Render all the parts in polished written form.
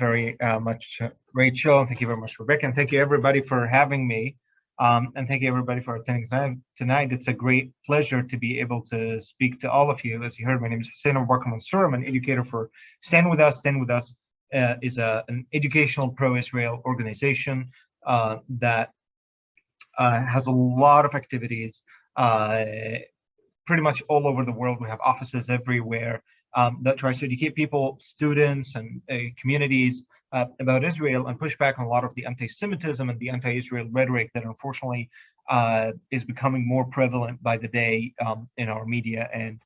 very much, Rachel. Thank you very much, Rebecca. And thank you, everybody, for having me. And thank you, everybody, for attending tonight. It's a great pleasure to be able to speak to all of you. As you heard, my name is Hussein Aboubakr. I'm an educator for Stand With Us. Stand With Us is an educational pro-Israel organization that has a lot of activities pretty much all over the world. We have offices everywhere that tries to educate people, students, and communities about Israel and push back on a lot of the anti-Semitism and the anti-Israel rhetoric that unfortunately is becoming more prevalent by the day in our media and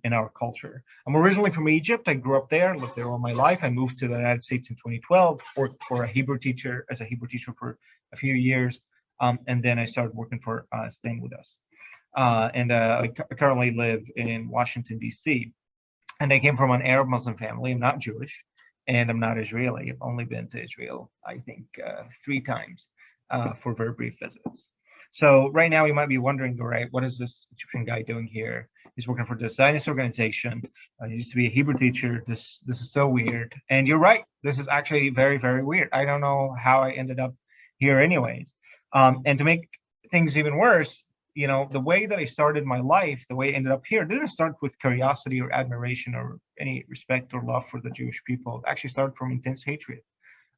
in our culture. I'm originally from Egypt. I grew up there, lived there all my life. I moved to the United States in 2012, worked for a Hebrew teacher, as a Hebrew teacher for a few years, and then I started working for Stand With Us. I currently live in Washington, D.C. And I came from an Arab Muslim family. I'm not Jewish, and I'm not Israeli. I've only been to Israel, I think, 3 times for very brief visits. So right now you might be wondering, all right, what is this Egyptian guy doing here? He's working for this Zionist organization. He used to be a Hebrew teacher. This is so weird. And you're right. This is actually very, very weird. I don't know how I ended up here anyways. And to make things even worse, you know, the way that I started my life, the way I ended up here, didn't start with curiosity or admiration or any respect or love for the Jewish people. It actually started from intense hatred.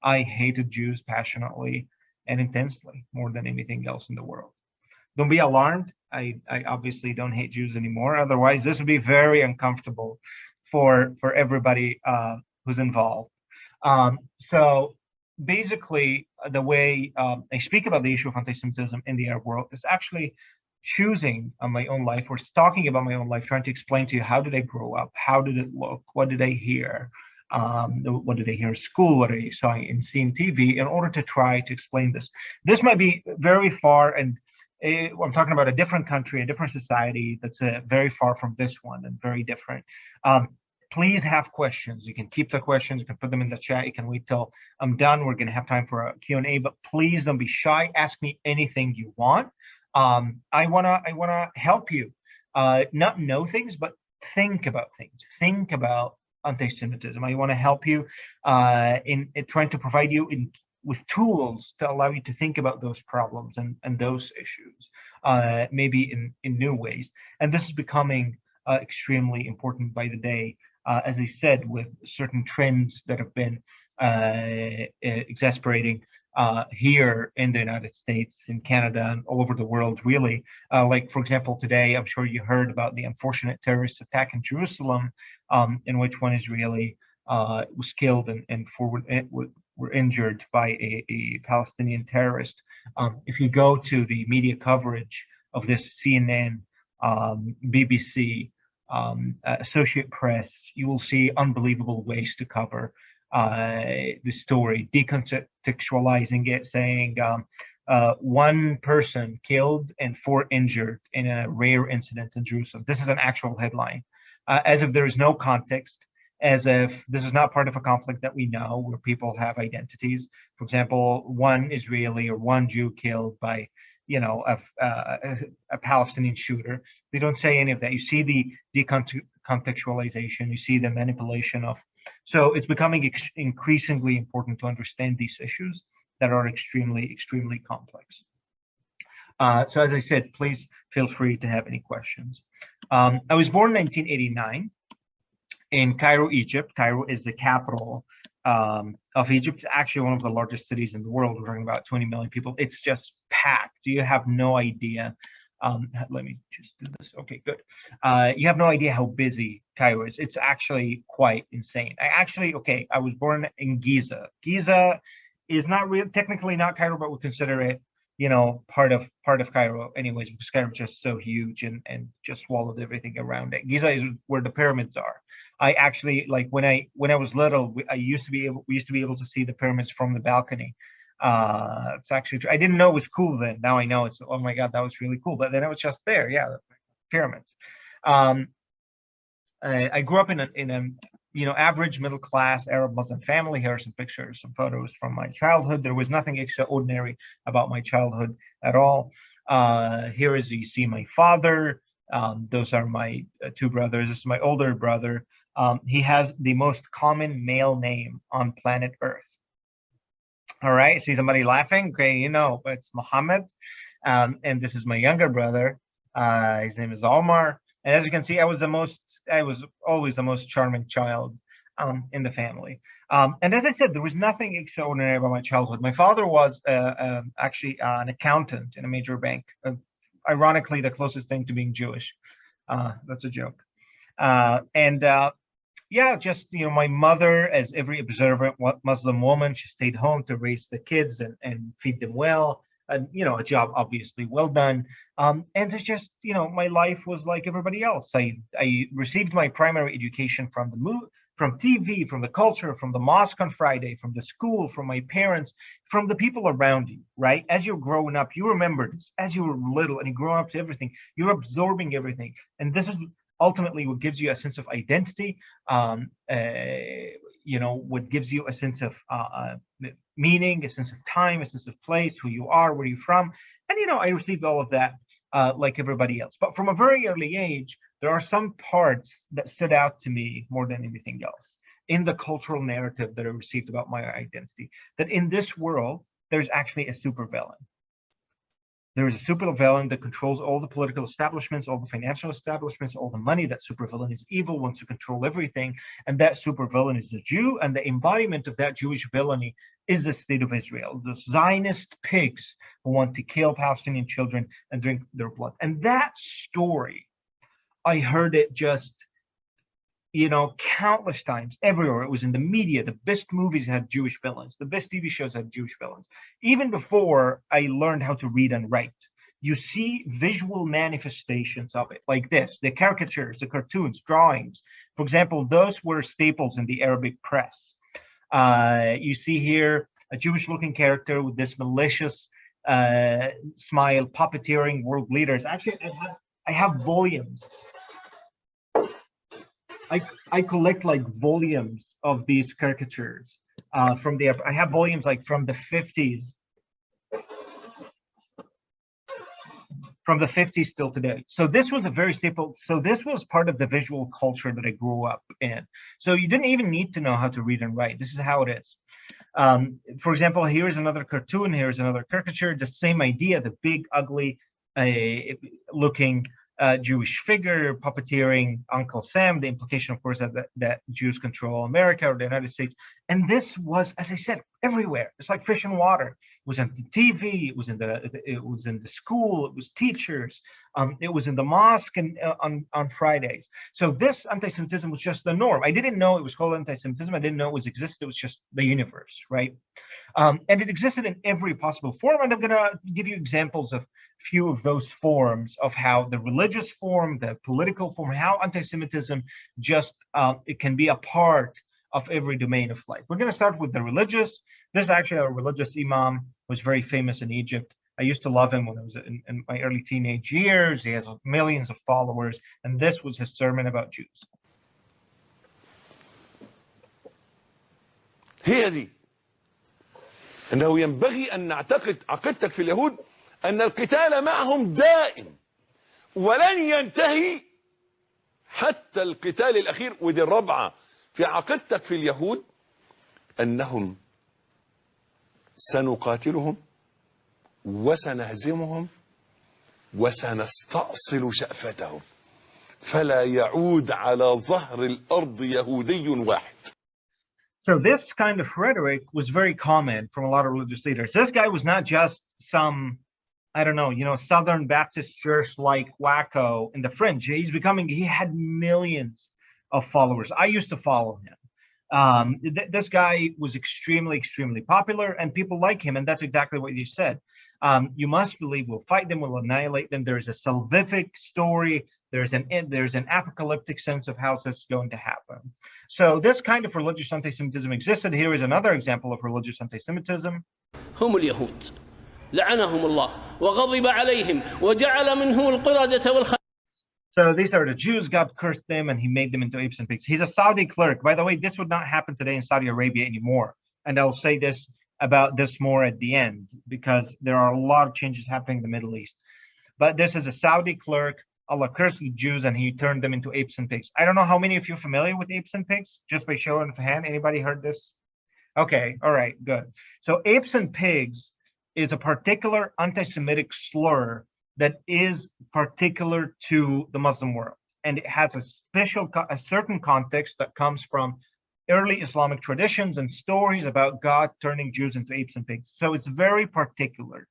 I hated Jews passionately and intensely, more than anything else in the world. Don't be alarmed. I obviously don't hate Jews anymore. Otherwise, this would be very uncomfortable for everybody who's involved. So basically, the way I speak about the issue of anti-Semitism in the Arab world is actually choosing on my own life, or talking about my own life, trying to explain to you, how did I grow up? How did it look? What did I hear? What did I hear in school? What I saw in seeing TV, in order to try to explain this. This might be very far, and I'm talking about a different country, a different society that's very far from this one and very different. Please have questions. You can keep the questions. You can put them in the chat. You can wait till I'm done. We're going to have time for a Q&A, but please don't be shy. Ask me anything you want. I wanna help you not know things, but think about things. Think about anti-Semitism. I want to help you in trying to provide you with tools to allow you to think about those problems and those issues, maybe in new ways. And this is becoming extremely important by the day, as I said, with certain trends that have been exasperating here in the United States, in Canada, and all over the world, really. Like, for example, today, I'm sure you heard about the unfortunate terrorist attack in Jerusalem, in which one Israeli was killed and 4 were injured by a Palestinian terrorist. If you go to the media coverage of this, CNN, BBC, Associated Press, you will see unbelievable ways to cover the story, decontextualizing it, saying 1 person killed and 4 injured in a rare incident in Jerusalem. This is an actual headline, as if there is no context, as if this is not part of a conflict that we know, where people have identities. For example, 1 Israeli or 1 Jew killed by, you know, a Palestinian shooter. They don't say any of that. You see the decontextualization, you see the manipulation of. So it's becoming increasingly important to understand these issues that are extremely, extremely complex. So as I said, please feel free to have any questions. I was born in 1989 in Cairo, Egypt. Cairo is the capital of Egypt. It's actually one of the largest cities in the world. We're talking about 20 million people. It's just packed. You have no idea. Let me just do this. Okay, good. You have no idea how busy Cairo is. It's actually quite insane. I was born in Giza. Giza is not really, technically not Cairo, but we consider it, you know, part of Cairo anyways, because Cairo is just so huge and just swallowed everything around it. Giza is where the pyramids are. I actually, like, when I was little, we used to be able to see the pyramids from the balcony. It's actually true. I didn't know it was cool then. Now I know it's, oh my God, that was really cool. But then it was just there. Yeah, the pyramids. I grew up in a average middle class Arab Muslim family. Here are some pictures, some photos from my childhood. There was nothing extraordinary about my childhood at all. Here is, you see my father. Those are my 2 brothers. This is my older brother. He has the most common male name on planet Earth. All right, see somebody laughing? Okay, you know, it's Muhammad. And this is my younger brother. His name is Omar. And as you can see, I was always the most charming child in the family. And as I said, there was nothing extraordinary about my childhood. My father was actually an accountant in a major bank. Ironically, the closest thing to being Jewish. That's a joke. And yeah, just, my mother, as every observant Muslim woman, she stayed home to raise the kids and feed them well. And, a job obviously well done. And it's just, my life was like everybody else. I received my primary education from from TV, from the culture, from the mosque on Friday, from the school, from my parents, from the people around you, right? As you're growing up, you remember this. As you were little and you grow up to everything, you're absorbing everything. And this is ultimately what gives you a sense of identity, what gives you a sense of meaning, a sense of time, a sense of place, who you are, where you're from. And, I received all of that like everybody else. But from a very early age, there are some parts that stood out to me more than anything else in the cultural narrative that I received about my identity, that in this world, there's actually a supervillain. There is a supervillain that controls all the political establishments, all the financial establishments, all the money. That supervillain is evil, wants to control everything. And that supervillain is the Jew. And the embodiment of that Jewish villainy is the state of Israel, the Zionist pigs who want to kill Palestinian children and drink their blood. And that story, I heard it just, countless times everywhere. It was in the media. The best movies had Jewish villains. The best TV shows had Jewish villains. Even before I learned how to read and write, you see visual manifestations of it like this, the caricatures, the cartoons, drawings. For example, those were staples in the Arabic press. You see here a Jewish-looking character with this malicious smile, puppeteering world leaders. Actually, I have volumes. I collect like volumes of these caricatures I have volumes like from the 50s. From the 50s till today. So this was a very staple. So this was part of the visual culture that I grew up in. So you didn't even need to know how to read and write. This is how it is. For example, here's another cartoon. Here's another caricature. The same idea, the big, ugly looking Jewish figure puppeteering Uncle Sam. The implication, of course, that Jews control America or the United States. And this was, as I said, everywhere. It's like fish in water. It was on the TV. It was in the school. It was teachers. It was in the mosque and on Fridays. So this anti-Semitism was just the norm. I didn't know it was called anti-Semitism. I didn't know it existed. It was just the universe, right? And it existed in every possible form. And I'm going to give you examples of few of those forms of how the religious form, the political form, how anti-Semitism just it can be a part of every domain of life. We're going to start with the religious. This is actually a religious imam who was very famous in Egypt. I used to love him when I was in my early teenage years. He has millions of followers, and this was his sermon about Jews. هي دي أنه ينبغي أن نعتقد عقيدتك في اليهود أن القتال معهم دائم ولن ينتهي حتى القتال الأخير. ودي الرابعة في عقيدتك في اليهود أنهم سنقاتلهم وسنهزمهم وسنستأصل شأفتهم فلا يعود على ظهر الأرض يهودي واحد. So this kind of rhetoric was very common from a lot of religious leaders. This guy was not just some, I don't know, Southern Baptist church like wacko in the fringe. He had millions of followers. I used to follow him. This guy was extremely, extremely popular, and people like him, and that's exactly what you said. You must believe we'll fight them, we'll annihilate them. There's a salvific story. There's an apocalyptic sense of how this is going to happen. So this kind of religious anti-Semitism existed. Here is another example of religious anti-Semitism. هم اليهود لعنهم الله وغضب عليهم وجعل منهم القردة والخنازير. So these are the Jews. God cursed them and he made them into apes and pigs. He's a Saudi cleric. By the way, this would not happen today in Saudi Arabia anymore. And I'll say this about this more at the end because there are a lot of changes happening in the Middle East. But this is a Saudi cleric Allah cursed the Jews and he turned them into apes and pigs. I don't know how many of you are familiar with apes and pigs, just by show of hand. Anybody heard this? Okay, all right, good. So apes and pigs is a particular anti-Semitic slur that is particular to the Muslim world. And it has a certain context that comes from early Islamic traditions and stories about God turning Jews into apes and pigs. So it's very particular.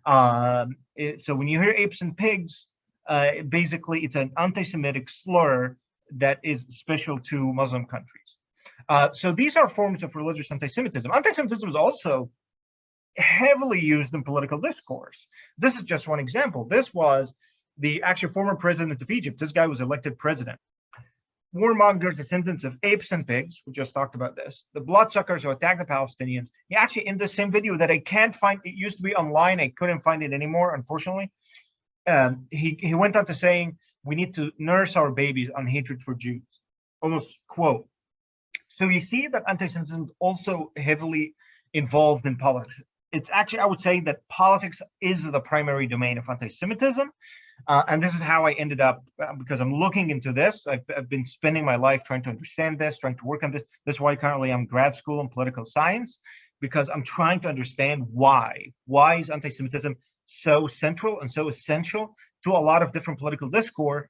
So when you hear apes and pigs, basically it's an anti-Semitic slur that is special to Muslim countries. So these are forms of religious anti-Semitism. Anti-Semitism is also heavily used in political discourse. This is just one example. This was the actual former president of Egypt. This guy was elected president. Warmongers, descendants of apes and pigs, we just talked about this. The bloodsuckers who attacked the Palestinians. He actually, in the same video that I can't find, it used to be online, I couldn't find it anymore, unfortunately. He went on to saying, we need to nurse our babies on hatred for Jews. Almost quote. So you see that anti-Semitism is also heavily involved in politics. It's actually, I would say that politics is the primary domain of anti-Semitism. And this is how I ended up, because I'm looking into this. I've been spending my life trying to understand this, trying to work on this. That's why currently I'm grad school in political science, because I'm trying to understand why. Why is anti-Semitism so central and so essential to a lot of different political discourse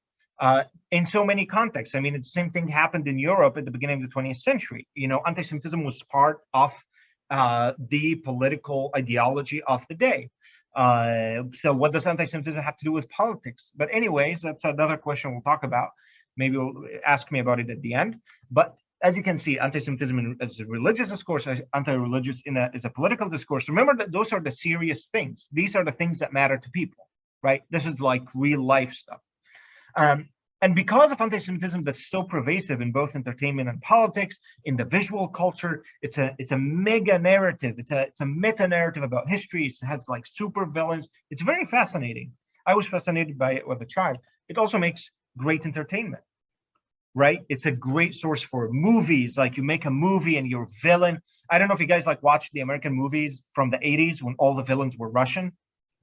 in so many contexts? I mean, the same thing happened in Europe at the beginning of the 20th century. You know, anti-Semitism was part of the political ideology of the day. So what does anti-Semitism have to do with politics? But anyways, that's another question we'll talk about. Maybe you'll ask me about it at the end. But as you can see, anti-Semitism as a religious discourse, anti-religious is a political discourse. Remember that those are the serious things. These are the things that matter to people, right? This is like real life stuff. And because of anti-Semitism that's so pervasive in both entertainment and politics, in the visual culture, it's a mega narrative. It's a meta narrative about history. It has like super villains. It's very fascinating. I was fascinated by it as a child. It also makes great entertainment, right? It's a great source for movies. Like you make a movie and you're a villain. I don't know if you guys like watched the American movies from the 80s when all the villains were Russian,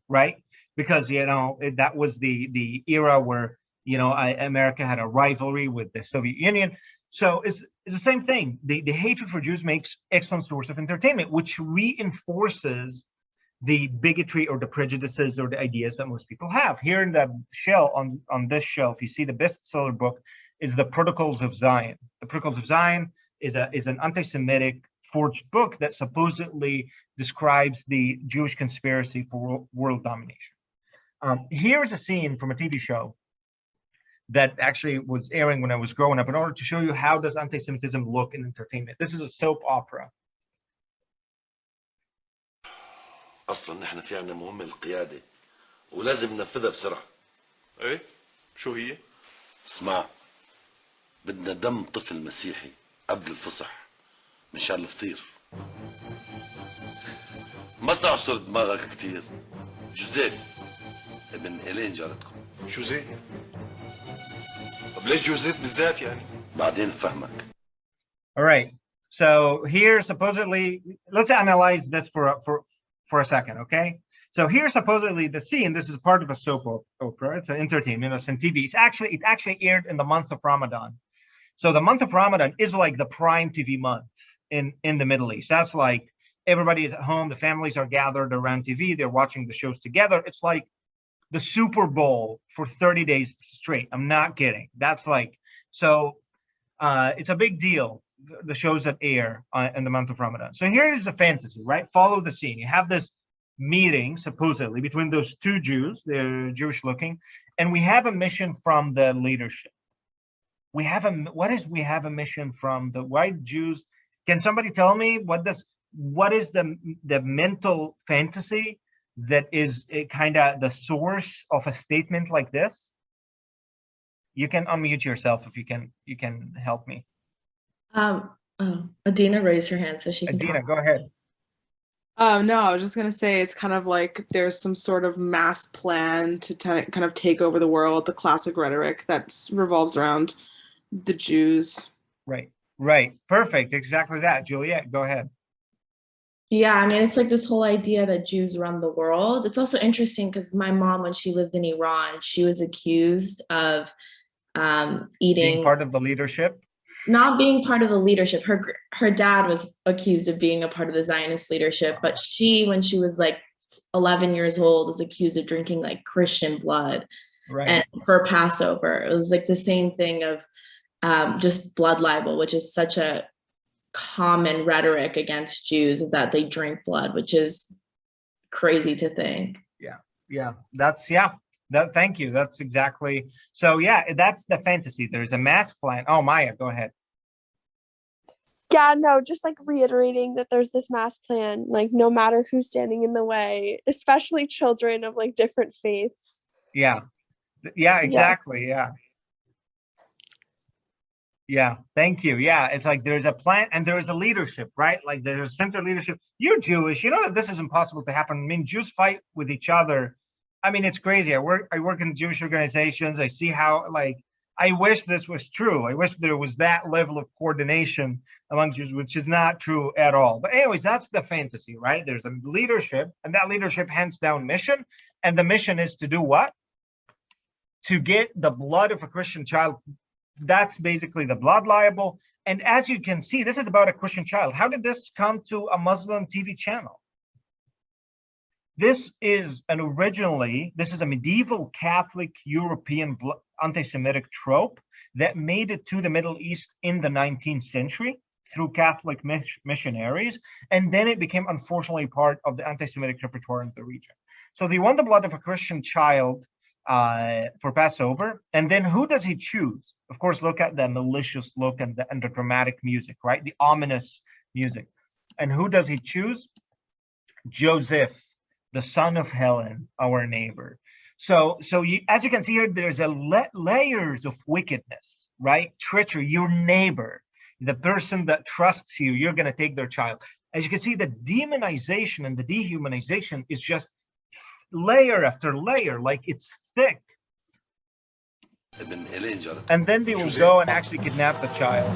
right? Because, you know, that was the era where, you know, America had a rivalry with the Soviet Union. So it's the same thing. The hatred for Jews makes excellent source of entertainment, which reinforces the bigotry or the prejudices or the ideas that most people have. Here in the shell, on this shelf, you see the bestseller book is The Protocols of Zion. The Protocols of Zion is an anti-Semitic forged book that supposedly describes the Jewish conspiracy for world domination. Here's a scene from a TV show that actually was airing when I was growing up in order to show you how does anti-Semitism look in entertainment. This is a soap opera. اصلا نحن في عندنا مهمه القياده ولازم ننفذها بسرعه. ايه شو هي؟ اسمع، بدنا دم طفل مسيحي قبل الفصح مشان الفطير. ما تعصر دماغك كتير. جوزيف ابن إيلين جارتكم. جوزيف؟ طب ليش جوزيف بالذات يعني؟ بعدين فهمك. All right. So here supposedly, let's analyze this for a second, okay? So here supposedly the scene, this is part of a soap opera. It's an entertainment, it's on TV. It actually aired in the month of Ramadan. So the month of Ramadan is like the prime TV month in the Middle East. That's like everybody is at home, the families are gathered around TV, they're watching the shows together. It's like the Super Bowl for 30 days straight. I'm not kidding. That's like, so it's a big deal, the shows that air in the month of Ramadan. So here is a fantasy, right? Follow the scene. You have this meeting, supposedly, between those two Jews, they're Jewish looking, and we have a mission from the leadership. We have a mission from the white Jews. Can somebody tell me what is the mental fantasy that is kind of the source of a statement like this? You can unmute yourself if you can help me. Adina raised her hand so she can Adina, talk. go ahead. No, I was just gonna say it's kind of like there's some sort of mass plan to kind of take over the world, the classic rhetoric that revolves around the Jews. Right. Perfect. Exactly that. Juliet, go ahead. Yeah, I mean, it's like this whole idea that Jews run the world. It's also interesting because my mom, when she lived in Iran, she was accused of Being eating, part of the leadership. not being part of the leadership. Her dad was accused of being a part of the Zionist leadership, but she, when she was like 11 years old, was accused of drinking like Christian blood. Right. And for Passover, it was like the same thing of just blood libel, which is such a common rhetoric against Jews, is that they drink blood, which is crazy to think. Yeah, thank you. That's exactly. So yeah, that's the fantasy. There's a mass plan. Oh, Maya, go ahead. Yeah, no, just like reiterating that there's this mass plan, like no matter who's standing in the way, especially children of like different faiths. Yeah, exactly. Yeah, thank you. Yeah, it's like there's a plan and there's a leadership, right? Like there's a center leadership. You're Jewish, you know that this is impossible to happen. I mean, Jews fight with each other. I mean, it's crazy. I work in Jewish organizations. I see how, like, I wish this was true. I wish there was that level of coordination among Jews, which is not true at all. But anyways, that's the fantasy, right? There's a leadership, and that leadership hands down mission, and the mission is to do what? To get the blood of a Christian child. That's basically the blood libel. And as you can see, this is about a Christian child. How did this come to a Muslim TV channel? This is a medieval Catholic European anti-Semitic trope that made it to the Middle East in the 19th century through Catholic missionaries. And then it became, unfortunately, part of the anti-Semitic repertoire in the region. So they want the blood of a Christian child for Passover. And then who does he choose? Of course, look at the malicious look and the dramatic music, right? The ominous music. And who does he choose? Joseph, the son of Helen, our neighbor. So as you can see here, there's layers of wickedness, right? Treachery, your neighbor, the person that trusts you, you're going to take their child. As you can see, the demonization and the dehumanization is just layer after layer, like it's thick. And then they will go and actually kidnap the child.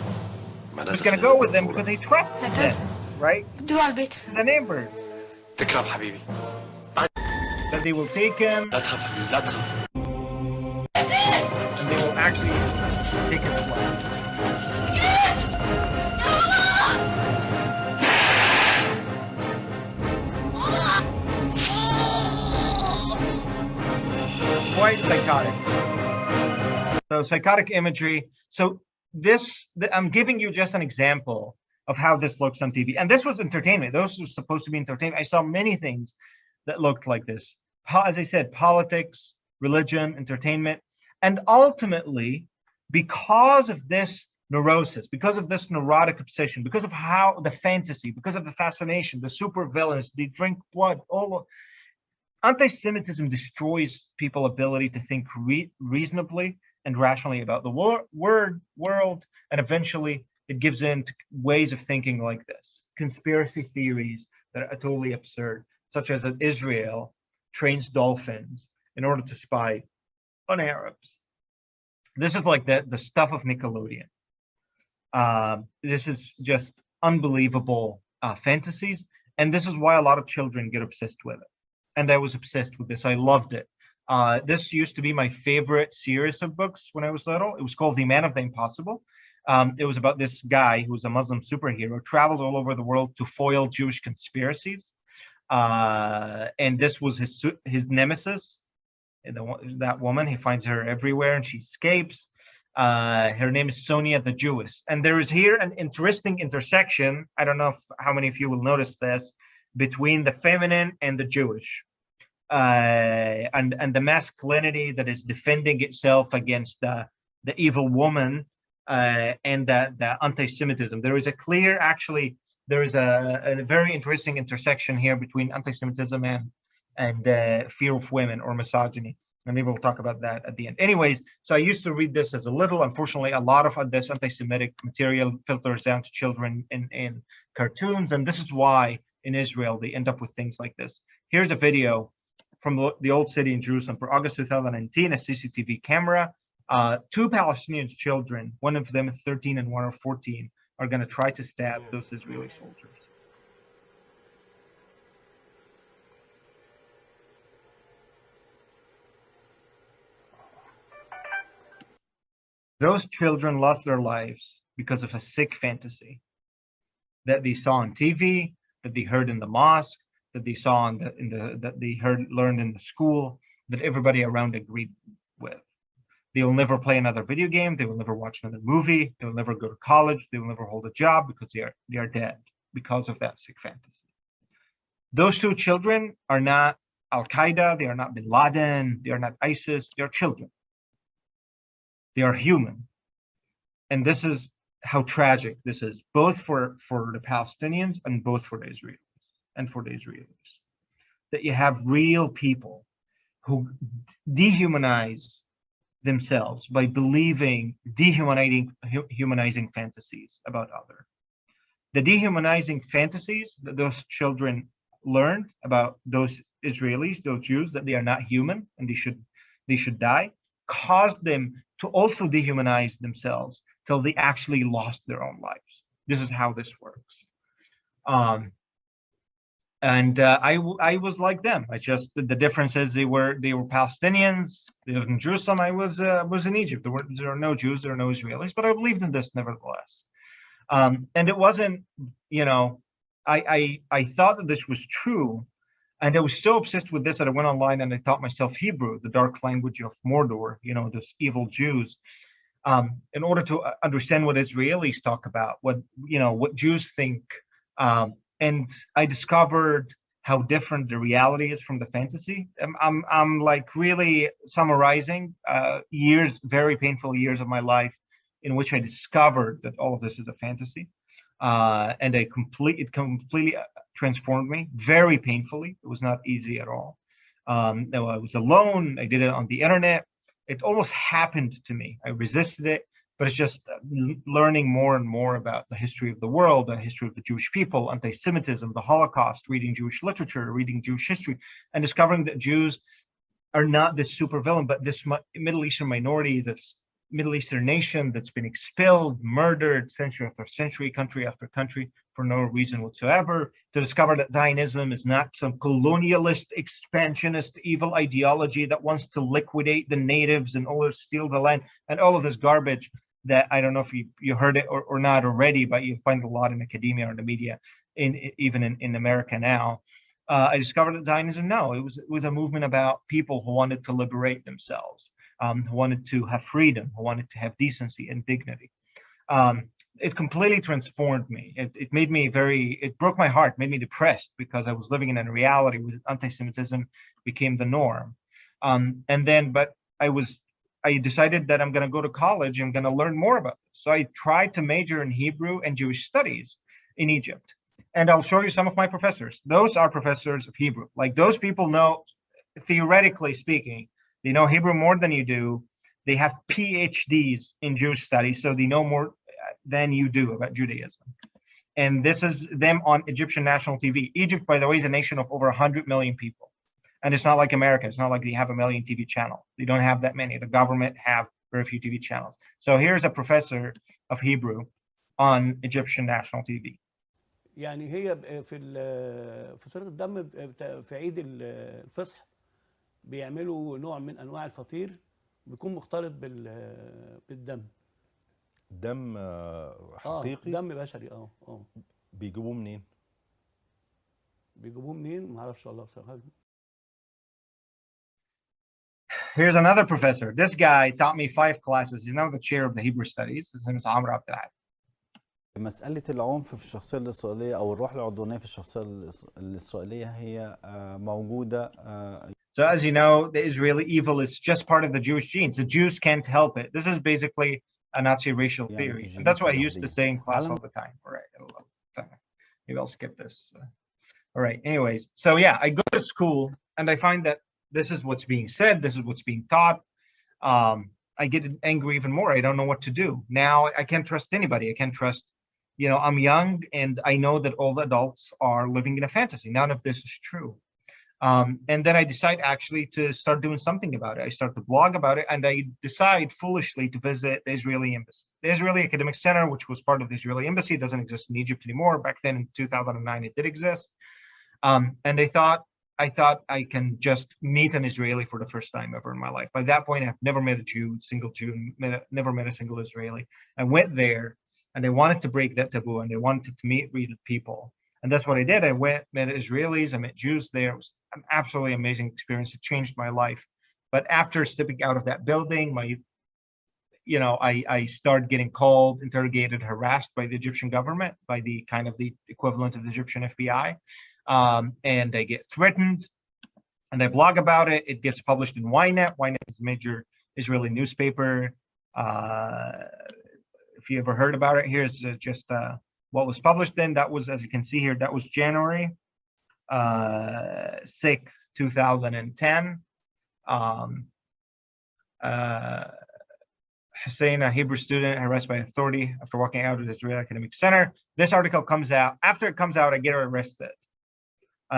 Who's going to go with them because he trusts them, right? The neighbors. That they will take him. And they will actually take his life. Quite psychotic. So psychotic imagery. So I'm giving you just an example of how this looks on TV. And this was entertainment. Those were supposed to be entertainment. I saw many things that looked like this. As I said, politics, religion, entertainment. And ultimately, because of this neurosis, because of this neurotic obsession, because of how the fantasy, because of the fascination, the super villains, they drink blood, anti-Semitism destroys people's ability to think reasonably and rationally about the world, and eventually it gives in to ways of thinking like this. Conspiracy theories that are totally absurd, such as that Israel trains dolphins in order to spy on Arabs. This is like the stuff of Nickelodeon. This is just unbelievable fantasies, and this is why a lot of children get obsessed with it. And I was obsessed with this. I loved it. This used to be my favorite series of books when I was little. It was called The Man of the Impossible. It was about this guy who was a Muslim superhero, traveled all over the world to foil Jewish conspiracies. And this was his nemesis, that woman. He finds her everywhere and she escapes. Her name is Sonia the Jewess. And there is here an interesting intersection. I don't know how many of you will notice this, between the feminine and the Jewish, and the masculinity that is defending itself against the evil woman, and the anti-Semitism. There is a very interesting intersection here between anti-Semitism and fear of women or misogyny. And maybe we'll talk about that at the end. Anyways, so I used to read this as a little. Unfortunately, a lot of this anti-Semitic material filters down to children in cartoons, and this is why in Israel they end up with things like this. Here's a video from the old city in Jerusalem for August 2019, a CCTV camera. Two Palestinian children, one of them 13 and one of 14, are going to try to stab those Israeli soldiers. Those children lost their lives because of a sick fantasy that they saw on TV, that they heard in the mosque, that they saw that they learned in the school, that everybody around agreed with. They will never play another video game. They will never watch another movie. They will never go to college. They will never hold a job because they are dead because of that sick fantasy. Those two children are not Al-Qaeda. They are not Bin Laden. They are not ISIS. They are children. They are human. And this is how tragic this is, both for the Palestinians and both for the Israelis, that you have real people who dehumanize themselves by believing dehumanizing fantasies about others. The dehumanizing fantasies that those children learned about those Israelis, those Jews, that they are not human and they should die, caused them to also dehumanize themselves till they actually lost their own lives. This is how this works. I was like them. I just, the difference is they were Palestinians. They lived in Jerusalem. I was in Egypt. There are no Jews. There are no Israelis. But I believed in this nevertheless. And it wasn't, I thought that this was true, and I was so obsessed with this that I went online and I taught myself Hebrew, the dark language of Mordor. Those evil Jews, in order to understand what Israelis talk about, what Jews think. And I discovered how different the reality is from the fantasy. I'm like really summarizing very painful years of my life in which I discovered that all of this is a fantasy. And it completely transformed me very painfully. It was not easy at all. I was alone. I did it on the internet. It almost happened to me. I resisted it. But it's just learning more and more about the history of the world, the history of the Jewish people, anti-Semitism, the Holocaust, reading Jewish literature, reading Jewish history, and discovering that Jews are not this supervillain, but this Middle Eastern minority, this Middle Eastern nation that's been expelled, murdered century after century, country after country, for no reason whatsoever. To discover that Zionism is not some colonialist, expansionist, evil ideology that wants to liquidate the natives and steal the land, and all of this garbage that I don't know if you heard it or not already, but you find a lot in academia or in the media, even in America now. I discovered that Zionism, no, it was a movement about people who wanted to liberate themselves, who wanted to have freedom, who wanted to have decency and dignity. It completely transformed me. It broke my heart, made me depressed because I was living in a reality where anti-Semitism became the norm. But I decided that I'm going to go to college. I'm going to learn more about this. So I tried to major in Hebrew and Jewish studies in Egypt. And I'll show you some of my professors. Those are professors of Hebrew. Like, those people know, theoretically speaking, they know Hebrew more than you do. They have PhDs in Jewish studies, so they know more than you do about Judaism. And this is them on Egyptian national TV. Egypt, by the way, is a nation of over 100 million people. And it's not like America. It's not like they have a million TV channels. They don't have that many. The government have very few TV channels. So here's a professor of Hebrew on Egyptian national TV. يعني هي في سورة الدم في عيد الفصح بيعملوا نوع من أنواع الفطير بيكون مختلط بالدم. دم حقيقي؟ دم بشري. بيجيبوه منين؟ ما اعرفش والله بصراحة. Here's another professor. This guy taught me 5 classes. He's now the chair of the Hebrew studies. His name is Amr Abdelhad. مسألة العنف في الشخصية الإسرائيلية أو الروح العدوانية في الشخصية الإسرائيلية هي موجودة. So as you know, the Israeli evil is just part of the Jewish genes. The Jews can't help it. This is basically a Nazi racial theory. And that's what I used to say in class all the time. All right. Maybe I'll skip this. All right. Anyways, so yeah, I go to school and I find that this is what's being said. This is what's being taught. I get angry even more. I don't know what to do. Now I can't trust anybody. I can't trust, I'm young and I know that all the adults are living in a fantasy. None of this is true. And then I decide actually to start doing something about it. I start to blog about it, and I decide foolishly to visit the Israeli embassy. The Israeli Academic Center, which was part of the Israeli embassy, doesn't exist in Egypt anymore. Back then in 2009, it did exist. And I thought, I thought I can just meet an Israeli for the first time ever in my life. By that point, I've never met a single Jew, never met a single Israeli. I went there and I wanted to break that taboo and I wanted to meet real people. And that's what I did. I went, met Israelis, I met Jews there. It was an absolutely amazing experience. It changed my life. But after stepping out of that building, I started getting called, interrogated, harassed by the Egyptian government, by the kind of the equivalent of the Egyptian FBI. And I get threatened, and I blog about it. It gets published in Ynet. Ynet is a major Israeli newspaper. If you ever heard about it, here's just what was published then. That was, as you can see here, that was January 6th, 2010. Hussein, a Hebrew student, arrested by authority after walking out of the Israeli Academic Center. This article comes out. After it comes out, I get arrested.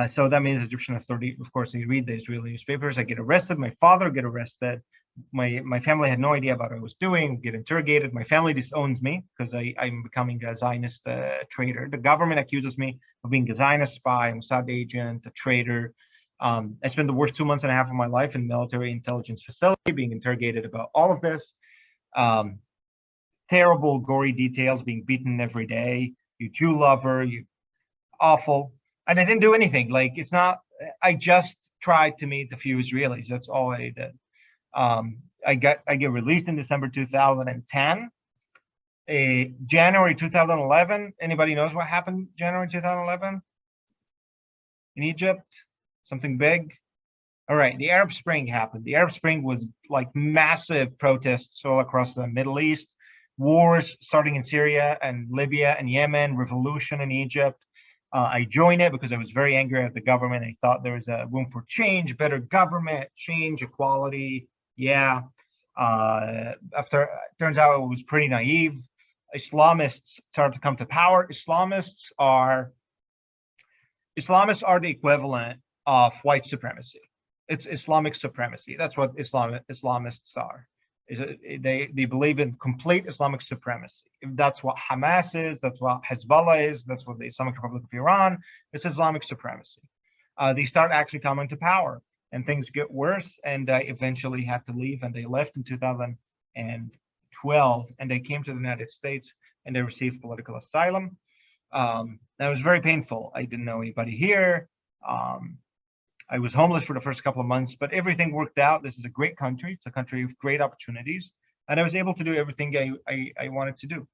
So that means Egyptian authority, of course, they read the Israeli newspapers. I get arrested. My father get arrested. My family had no idea about what I was doing, get interrogated. My family disowns me because I'm becoming a Zionist traitor. The government accuses me of being a Zionist spy, a Mossad agent, a traitor. I spent the worst 2 months and a half of my life in military intelligence facility, being interrogated about all of this. Terrible, gory details, being beaten every day. You Jew lover, you awful. And I didn't do anything. Like, it's not, I just tried to meet a few Israelis. That's all I did. I get released in December 2010. January 2011, anybody knows what happened January 2011? In Egypt? Something big? All right, the Arab Spring happened. The Arab Spring was like massive protests all across the Middle East, wars starting in Syria and Libya and Yemen, revolution in Egypt. I joined it because I was very angry at the government. I thought there was a room for change, better government, change, equality. Yeah. After it turns out it was pretty naive. Islamists started to come to power. Islamists are the equivalent of white supremacy. It's Islamic supremacy. That's what Islamists are. They believe in complete Islamic supremacy. That's what Hamas is. That's what Hezbollah is. That's what the Islamic Republic of Iran. It's Islamic supremacy. They start actually coming to power, and things get worse. And I eventually had to leave, and they left in 2012, and they came to the United States, and they received political asylum. That was very painful. I didn't know anybody here. I was homeless for the first couple of months, but everything worked out. This is a great country. It's a country of great opportunities. And I was able to do everything I wanted to do.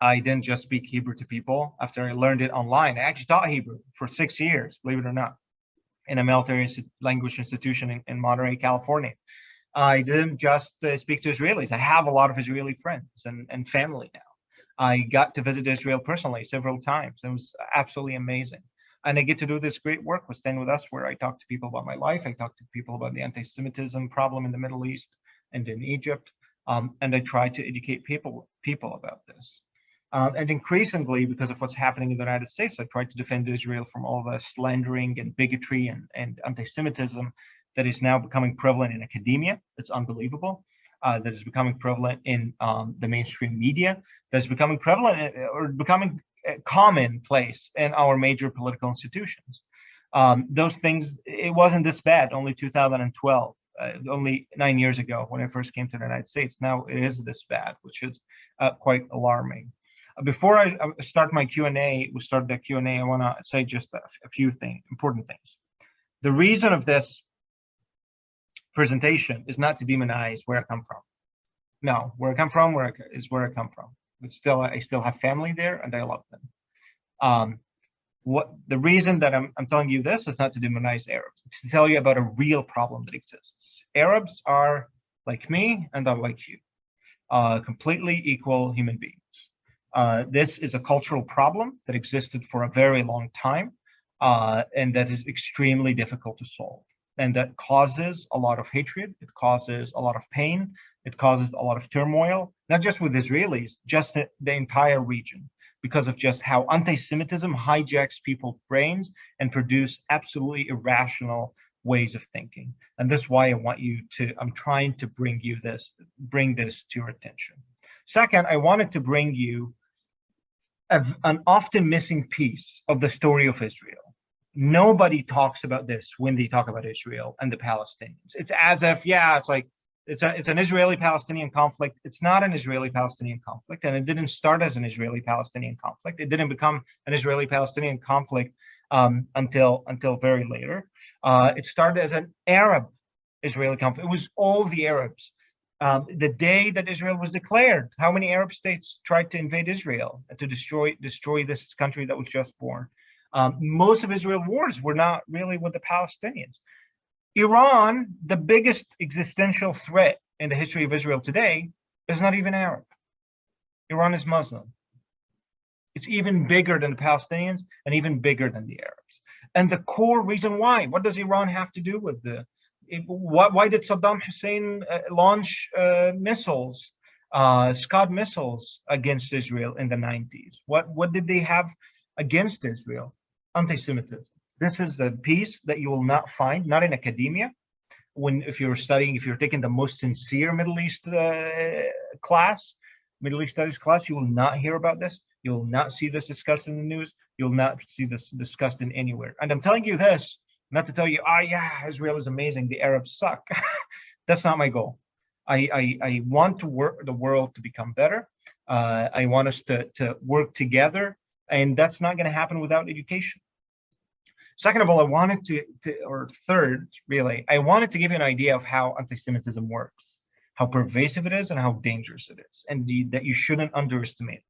I didn't just speak Hebrew to people after I learned it online. I actually taught Hebrew for 6 years, believe it or not, in a military language institution in Monterey, California. I didn't just speak to Israelis. I have a lot of Israeli friends and family now. I got to visit Israel personally several times. It was absolutely amazing. And I get to do this great work with Stand With Us, where I talk to people about my life. I talk to people about the anti-Semitism problem in the Middle East and in Egypt. And I try to educate people about this. And increasingly, because of what's happening in the United States, I try to defend Israel from all the slandering and bigotry and anti-Semitism that is now becoming prevalent in academia. It's unbelievable. That is becoming prevalent in the mainstream media. That's becoming prevalent or becoming commonplace in our major political institutions. Those things, it wasn't this bad only 2012, only 9 years ago when I first came to the United States. Now it is this bad, which is quite alarming. Before I start my Q&A, I want to say just a few important things. The reason of this presentation is not to demonize where I come from. No, where I come from is where I come from. But I still have family there, and I love them. The reason that I'm telling you this is not to demonize Arabs. It's to tell you about a real problem that exists. Arabs are like me, and are like you, completely equal human beings. This is a cultural problem that existed for a very long time, and that is extremely difficult to solve. And that causes a lot of hatred. It causes a lot of pain. It causes a lot of turmoil, not just with Israelis, just the entire region, because of just how anti-Semitism hijacks people's brains and produce absolutely irrational ways of thinking. And that's why I'm trying to bring this to your attention. Second, I wanted to bring you an often missing piece of the story of Israel. Nobody talks about this when they talk about Israel and the Palestinians. It's as if, yeah, it's like it's an Israeli-Palestinian conflict. It's not an Israeli-Palestinian conflict, and it didn't start as an Israeli-Palestinian conflict. It didn't become an Israeli-Palestinian conflict until very later. It started as an Arab-Israeli conflict. It was all the Arabs. The day that Israel was declared, how many Arab states tried to invade Israel to destroy this country that was just born? Most of Israel's wars were not really with the Palestinians. Iran, the biggest existential threat in the history of Israel today, is not even Arab. Iran is Muslim. It's even bigger than the Palestinians and even bigger than the Arabs. And the core reason why, what does Iran have to do with why did Saddam Hussein launch missiles, Scud missiles against Israel in the 90s? What did they have against Israel? Antisemitism. This is a piece that you will not find, not in academia. If you're taking the most sincere Middle East Middle East studies class, you will not hear about this. You will not see this discussed in the news. You'll not see this discussed in anywhere. And I'm telling you this, not to tell you, yeah, Israel is amazing, the Arabs suck. That's not my goal. I want the world to become better. I want us to work together, and that's not going to happen without education. Second of all, I wanted third, really, I wanted to give you an idea of how anti-Semitism works, how pervasive it is, and how dangerous it is, and that you shouldn't underestimate it.